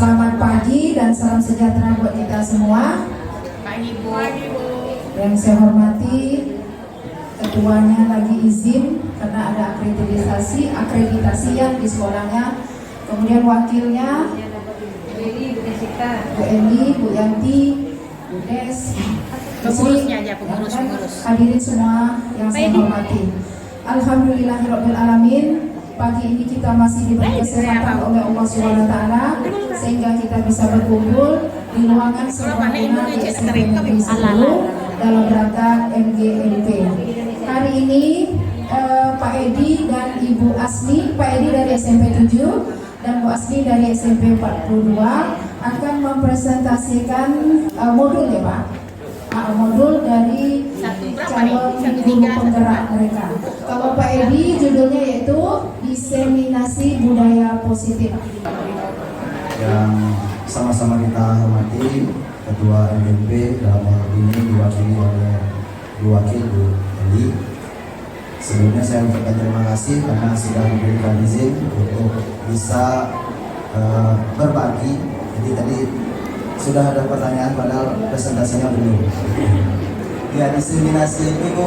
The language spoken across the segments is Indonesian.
Selamat pagi dan salam sejahtera buat kita semua. Pagi Bu. Yang saya hormati ketuanya lagi izin karena ada akreditasian di sekolahnya. Kemudian wakilnya Bu Eli, Bu Yanti, Bu Des, Pengurusnya aja, pengurus. hadirin semua yang saya hormati. Alhamdulillahirabbil alamin. Pagi ini kita masih diberi kesehatan oleh Allah Subhanahu wa taala sehingga kita bisa berkumpul di ruangan serbaguna di SMP Negeri 10 dalam rangka MGMP. Hari ini Pak Edi dan Ibu Asmi, Pak Edi dari SMP 7 dan Bu Asmi dari SMP 42 akan mempresentasikan modul ya Pak, modul dari calon guru penggerak mereka. Kalau Pak Edi judulnya yaitu diseminasi budaya positif. Yang sama-sama kita hormati Ketua MGMP dalam hal ini diwakili oleh Bu Wakil Bu Eli. Sebelumnya saya ucapkan terima kasih karena sudah diberikan izin untuk bisa berbagi. Jadi tadi sudah ada pertanyaan padahal presentasinya belum. Ya, diseminasi itu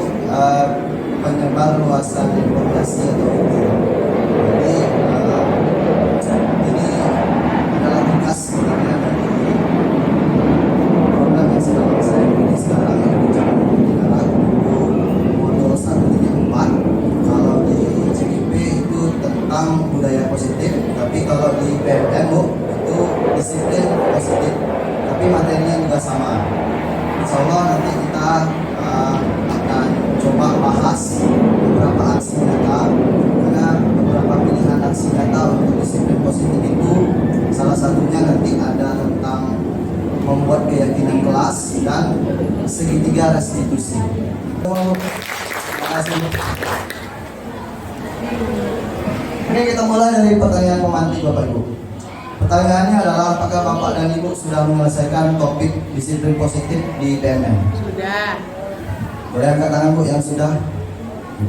penyebar luasan informasi atau info. Jadi ini adalah tugas sebenarnya dari program yang sedang saya pilih sekarang yang berjalan di negara modul 1.4. Kalau di CGP itu tentang budaya positif, tapi kalau di PMN itu disiplin positif, tapi materinya juga sama. Insya Allah nanti kita akan coba bahas beberapa aksi nyata, karena beberapa pilihan aksi nyata untuk disiplin positif itu salah satunya nanti ada tentang membuat keyakinan kelas dan segitiga restitusi. Terima kasih. Oke, kita mulai dari pertanyaan pemantik Bapak Ibu. Pertanyaannya adalah apakah Bapak dan Ibu sudah menyelesaikan topik disiplin positif di PMN? Sudah. Boleh angkat tangan Bu yang sudah?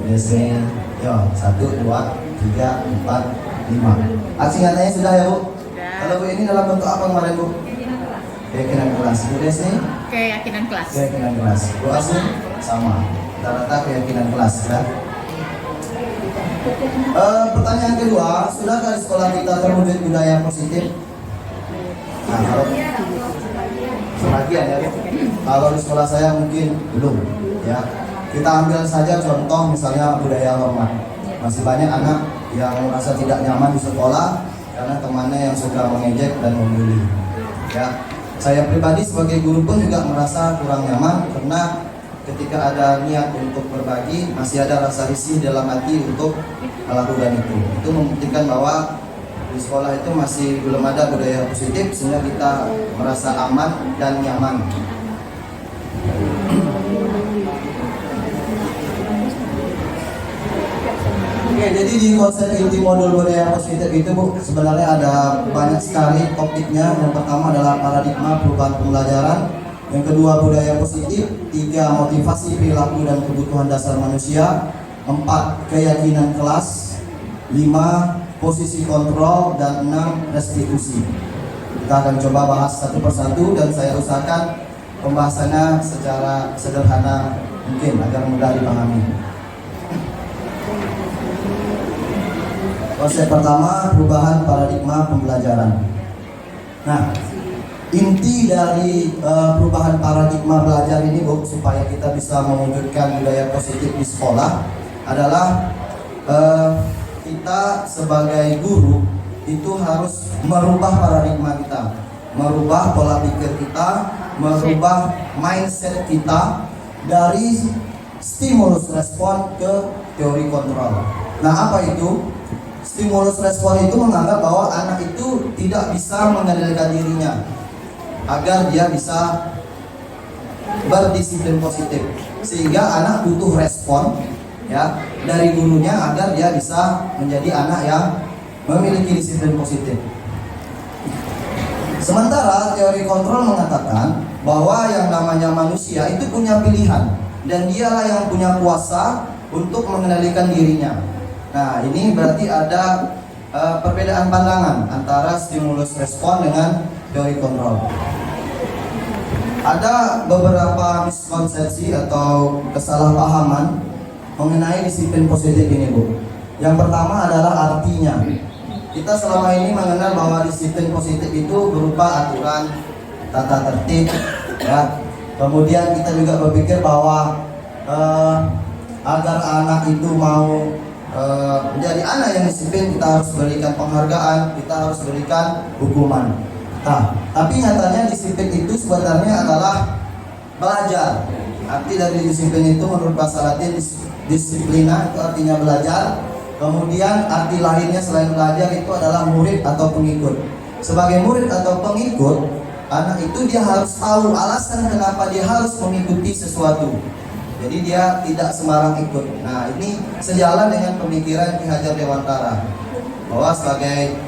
Biasanya, yo 1, 2, 3, 4, 5. Aksi nyatanya sudah ya Bu? Sudah. Kalau Bu ini dalam bentuk apa kemarin Bu? Keyakinan kelas. Bu Desi? Keyakinan kelas. Keyakinan kelas. Bu Asmi? Sama. Rata-rata keyakinan kelas ya. Pertanyaan kedua, sudahkah di sekolah kita terwujud budaya positif? Nah, kalau sebagian ya, kalau di sekolah saya mungkin belum. Ya, kita ambil saja contoh misalnya budaya hormat. Masih banyak anak yang merasa tidak nyaman di sekolah karena temannya yang suka mengejek dan membuli. Ya, saya pribadi sebagai guru pun juga merasa kurang nyaman karena ketika ada niat untuk berbagi, masih ada rasa risih dalam hati untuk melakukan itu. Itu membuktikan bahwa di sekolah itu masih belum ada budaya positif sehingga kita merasa aman dan nyaman. Oke, jadi di konsep inti modul budaya positif itu Bu, sebenarnya ada banyak sekali topiknya. Yang pertama adalah paradigma perubahan pembelajaran. Yang kedua budaya positif, 3 motivasi perilaku dan kebutuhan dasar manusia, 4 keyakinan kelas, 5 posisi kontrol, dan 6 restitusi. Kita akan coba bahas satu persatu dan saya usahakan pembahasannya secara sederhana mungkin agar mudah dipahami. Konsep pertama, perubahan paradigma pembelajaran. Nah, inti dari perubahan paradigma belajar ini Bu, supaya kita bisa mewujudkan budaya positif di sekolah adalah kita sebagai guru itu harus merubah paradigma kita, merubah pola pikir kita, merubah mindset kita dari stimulus respon ke teori kontrol. Nah, apa itu? Stimulus respon itu menganggap bahwa anak itu tidak bisa mengendalikan dirinya agar dia bisa berdisiplin positif, sehingga anak butuh respon ya dari gurunya agar dia bisa menjadi anak yang memiliki disiplin positif. Sementara teori kontrol mengatakan bahwa yang namanya manusia itu punya pilihan dan dialah yang punya kuasa untuk mengendalikan dirinya. Nah, ini berarti ada perbedaan pandangan antara stimulus respon dengan teori kontrol. Ada beberapa miskonsepsi atau kesalahpahaman mengenai disiplin positif ini, Bu. Yang pertama adalah artinya. Kita selama ini mengenal bahwa disiplin positif itu berupa aturan, tata tertib, ya. Kemudian kita juga berpikir bahwa agar anak itu mau menjadi anak yang disiplin, kita harus berikan penghargaan, kita harus berikan hukuman. Nah, tapi nyatanya disiplin itu sebenarnya adalah belajar. Arti dari disiplin itu menurut bahasa Latin disiplina itu artinya belajar. Kemudian arti lainnya selain belajar itu adalah murid atau pengikut. Sebagai murid atau pengikut, anak itu dia harus tahu alasan kenapa dia harus mengikuti sesuatu. Jadi dia tidak sembarang ikut. Nah, ini sejalan dengan pemikiran Ki Hajar Dewantara bahwa sebagai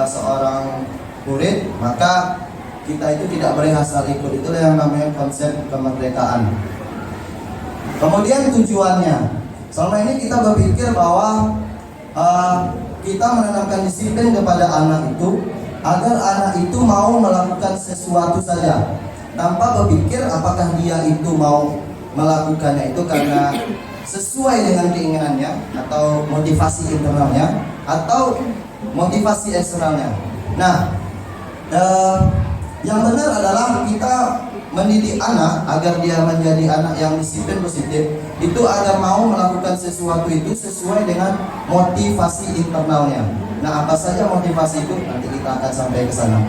seorang murid, maka kita itu tidak boleh asal ikut. Itulah yang namanya konsep kemerdekaan. Kemudian tujuannya, selama ini kita berpikir bahwa kita menanamkan disiplin kepada anak itu agar anak itu mau melakukan sesuatu saja, tanpa berpikir apakah dia itu mau melakukannya itu karena sesuai dengan keinginannya atau motivasi internalnya atau motivasi eksternalnya. Nah, yang benar adalah kita mendidik anak agar dia menjadi anak yang disiplin positif itu agar mau melakukan sesuatu itu sesuai dengan motivasi internalnya. Nah, apa saja motivasi itu nanti kita akan sampai ke sana.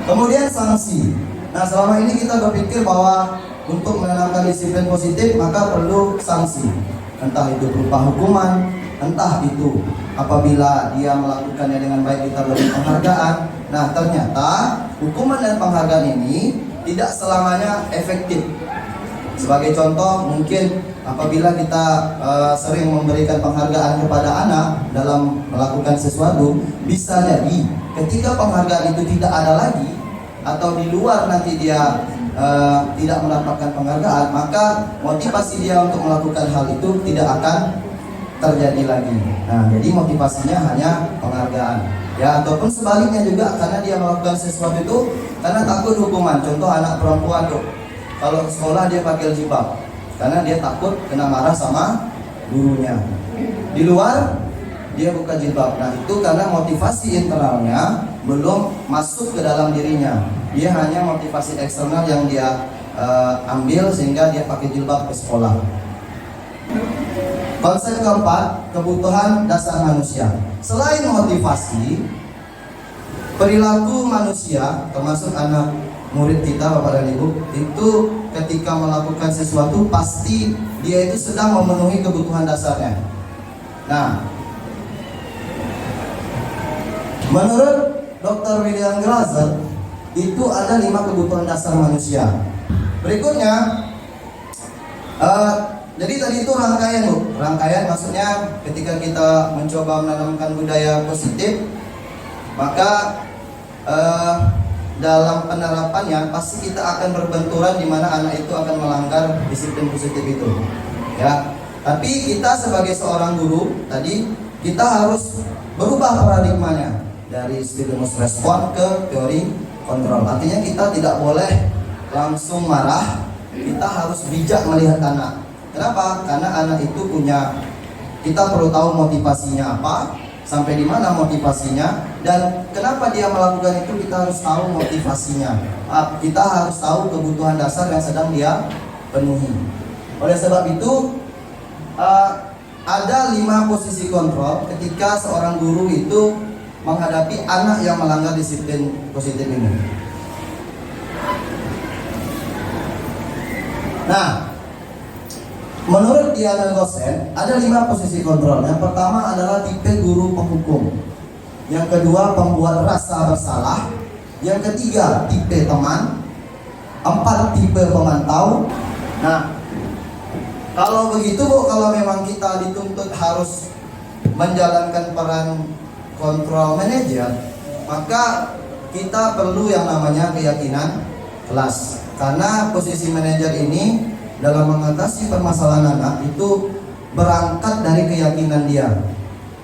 Kemudian sanksi. Nah, selama ini kita berpikir bahwa untuk menanamkan disiplin positif maka perlu sanksi, entah itu berupa hukuman, entah itu apabila dia melakukannya dengan baik kita beri penghargaan. Nah, ternyata hukuman dan penghargaan ini tidak selamanya efektif. Sebagai contoh, mungkin apabila kita sering memberikan penghargaan kepada anak dalam melakukan sesuatu, bisa jadi ketika penghargaan itu tidak ada lagi atau di luar nanti dia tidak mendapatkan penghargaan, maka motivasi dia untuk melakukan hal itu tidak akan terjadi lagi. Nah, jadi motivasinya hanya penghargaan, ya, ataupun sebaliknya juga karena dia melakukan sesuatu itu karena takut hukuman. Contoh anak perempuan tuh, kalau sekolah dia pakai jilbab karena dia takut kena marah sama gurunya. Di luar dia buka jilbab. Nah, itu karena motivasi internalnya belum masuk ke dalam dirinya. Dia hanya motivasi eksternal yang dia ambil sehingga dia pakai jilbab ke sekolah. Konsep keempat, kebutuhan dasar manusia. Selain motivasi, perilaku manusia, termasuk anak murid kita, Bapak dan Ibu, itu ketika melakukan sesuatu pasti dia itu sedang memenuhi kebutuhan dasarnya. Nah, menurut Dr. William Glasser, itu ada 5 kebutuhan dasar manusia. Berikutnya, jadi tadi itu rangkaian, Bu. Rangkaian maksudnya ketika kita mencoba menanamkan budaya positif, maka dalam penerapannya pasti kita akan berbenturan di mana anak itu akan melanggar disiplin positif itu. Ya. Tapi kita sebagai seorang guru tadi kita harus berubah paradigmanya dari stimulus respon ke teori kontrol. Artinya kita tidak boleh langsung marah, kita harus bijak melihat anak. Kenapa? Karena anak itu kita perlu tahu motivasinya apa, sampai di mana motivasinya, dan kenapa dia melakukan itu kita harus tahu motivasinya. Kita harus tahu kebutuhan dasar yang sedang dia penuhi. Oleh sebab itu ada 5 posisi kontrol ketika seorang guru itu menghadapi anak yang melanggar disiplin positif ini. Nah, menurut Diana Gosen ada 5 posisi kontrol. Yang pertama adalah tipe guru penghukum. Yang kedua, pembuat rasa bersalah. Yang ketiga, tipe teman. 4, tipe pemantau. Nah, kalau begitu, Bu, kalau memang kita dituntut harus menjalankan peran kontrol manajer, maka kita perlu yang namanya keyakinan kelas. Karena posisi manajer ini dalam mengatasi permasalahan anak itu berangkat dari keyakinan dia.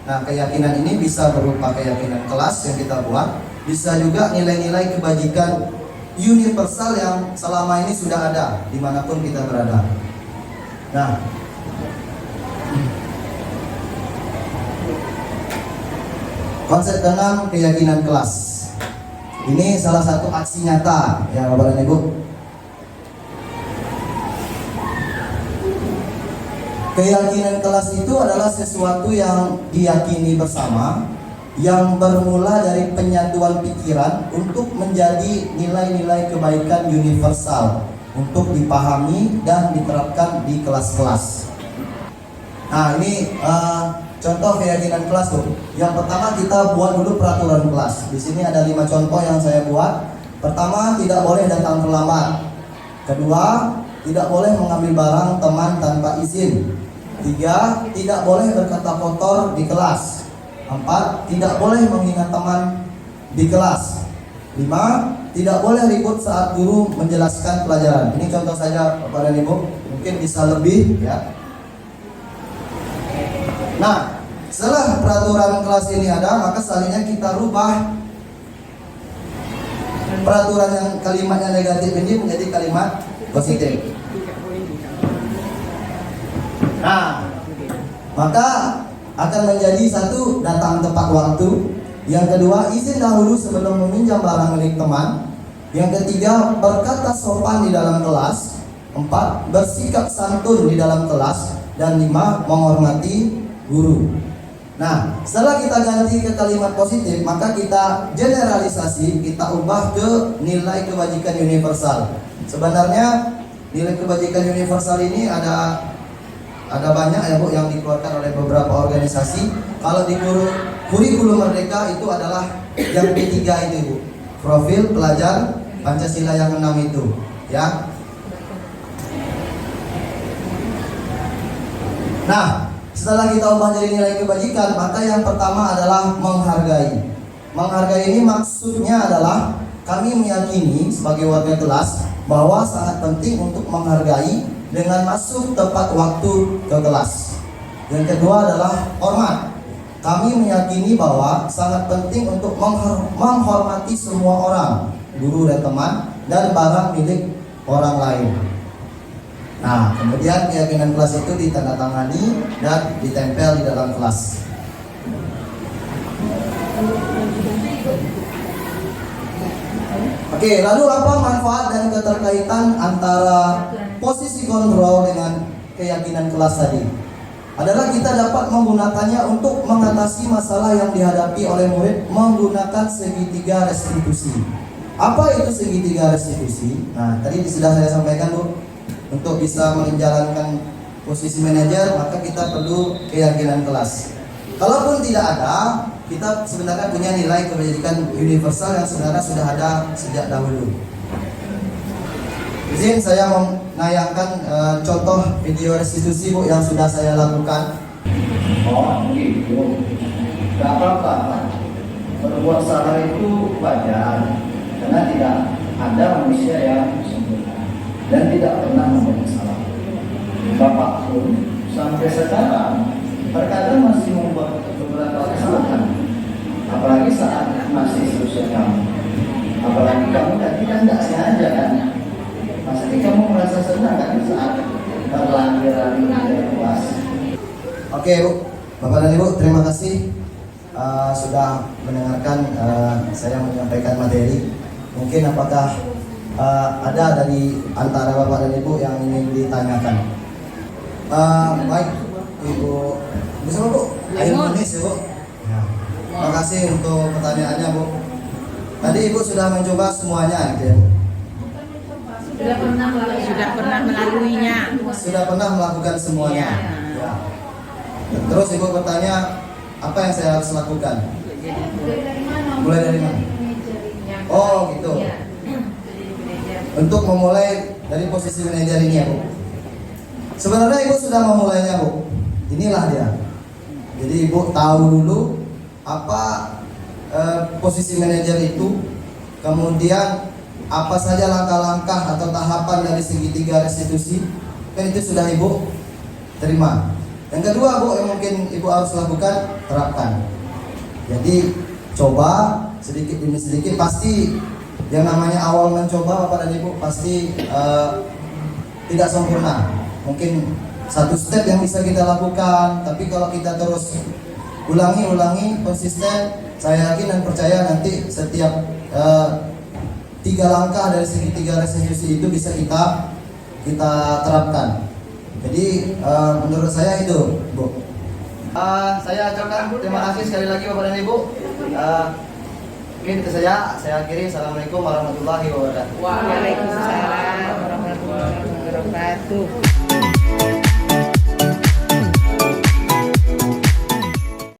Nah, keyakinan ini bisa berupa keyakinan kelas yang kita buat, bisa juga nilai-nilai kebajikan universal yang selama ini sudah ada dimanapun kita berada. Nah, konsep keenam, keyakinan kelas. Ini salah satu aksi nyata ya Bapak dan Ibu. Keyakinan kelas itu adalah sesuatu yang diyakini bersama, yang bermula dari penyatuan pikiran untuk menjadi nilai-nilai kebaikan universal untuk dipahami dan diterapkan di kelas-kelas. Nah, ini contoh keyakinan kelas tuh. Yang pertama kita buat dulu peraturan kelas. Di sini ada 5 contoh yang saya buat. Pertama, tidak boleh datang terlambat. Kedua, tidak boleh mengambil barang teman tanpa izin. 3, tidak boleh berkata kotor di kelas. 4, tidak boleh menghina teman di kelas. 5, tidak boleh ribut saat guru menjelaskan pelajaran. Ini contoh saja Bapak dan Ibu, mungkin bisa lebih ya. Nah, setelah peraturan kelas ini ada, maka selanjutnya kita rubah peraturan yang kalimatnya negatif ini menjadi kalimat positif. Nah, maka akan menjadi 1, datang tepat waktu. Yang kedua, izin dahulu sebelum meminjam barang milik teman. Yang ketiga, berkata sopan di dalam kelas. 4, bersikap santun di dalam kelas. Dan 5, menghormati guru. Nah, setelah kita ganti ke kalimat positif, maka kita generalisasi, kita ubah ke nilai kebajikan universal. Sebenarnya nilai kebajikan universal ini ada banyak ya Bu yang dikeluarkan oleh beberapa organisasi. Kalau di kurikulum Merdeka itu adalah yang P3 itu Bu, profil pelajar Pancasila yang 6 itu ya. Nah, setelah kita ubah jadi nilai kebajikan, maka yang pertama adalah menghargai. Menghargai ini maksudnya adalah kami meyakini sebagai warga kelas bahwa sangat penting untuk menghargai dengan masuk tepat waktu ke kelas. Yang kedua adalah hormat. Kami meyakini bahwa sangat penting untuk menghormati semua orang, guru dan teman, dan barang milik orang lain. Nah, kemudian keyakinan kelas itu ditandatangani dan ditempel di dalam kelas. Oke, lalu apa manfaat dan keterkaitan antara posisi kontrol dengan keyakinan kelas tadi? Adalah kita dapat menggunakannya untuk mengatasi masalah yang dihadapi oleh murid menggunakan segitiga restitusi. Apa itu segitiga restitusi? Nah, tadi sudah saya sampaikan Bu. Untuk bisa menjalankan posisi manajer, maka kita perlu keyakinan kelas. Kalaupun tidak ada, kita sebenarnya punya nilai kebajikan universal yang sebenarnya sudah ada sejak dahulu. Izin saya menayangkan contoh video restitusi Bu yang sudah saya lakukan. Oh gitu, gak apa-apa. Berbuat salah itu wajar, karena tidak ada manusia yang sempurna dan tidak pernah membuat salah. Bapak pun sampai sekarang terkadang masih membuat beberapa kesalahan, apalagi saat masih seusia kamu. Apalagi kamu tadi kan tidak sengaja kan, pasti kamu merasa senang kan saat berlari-lari dari kelas. Oke Bu, Bapak dan Ibu, terima kasih sudah mendengarkan saya menyampaikan materi. Mungkin apakah ada dari antara Bapak dan Ibu yang ingin ditanyakan? Baik, Ibu, bisa Bu? Air manis ya Bu. Ya. Terima kasih untuk pertanyaannya Bu. Tadi Ibu sudah mencoba semuanya, gitu ya? Sudah pernah melaluinya. Sudah pernah melakukan semuanya. Ya. Terus Ibu bertanya, apa yang saya harus lakukan? Mulai dari mana? Oh gitu. Untuk memulai dari posisi manajer ini ya Bu. Sebenarnya Ibu sudah memulainya Bu. Inilah dia. Jadi Ibu tahu dulu apa posisi manajer itu, kemudian apa saja langkah-langkah atau tahapan dari segitiga restitusi, kan itu sudah Ibu terima. Yang kedua Bu, yang mungkin Ibu harus lakukan, terapkan. Jadi coba sedikit demi sedikit, pasti yang namanya awal mencoba Bapak dan Ibu pasti tidak sempurna. Mungkin satu step yang bisa kita lakukan, tapi kalau kita terus ulangi konsisten, saya yakin dan percaya nanti setiap 3 langkah dari segi 3 resolusi itu bisa kita terapkan. Jadi menurut saya itu, Bu. Saya ucapkan terima kasih sekali lagi Bapak dan Ibu. Mungkin itu saja. Saya akhiri. Assalamualaikum warahmatullahi wabarakatuh. Waalaikumsalam warahmatullahi wabarakatuh.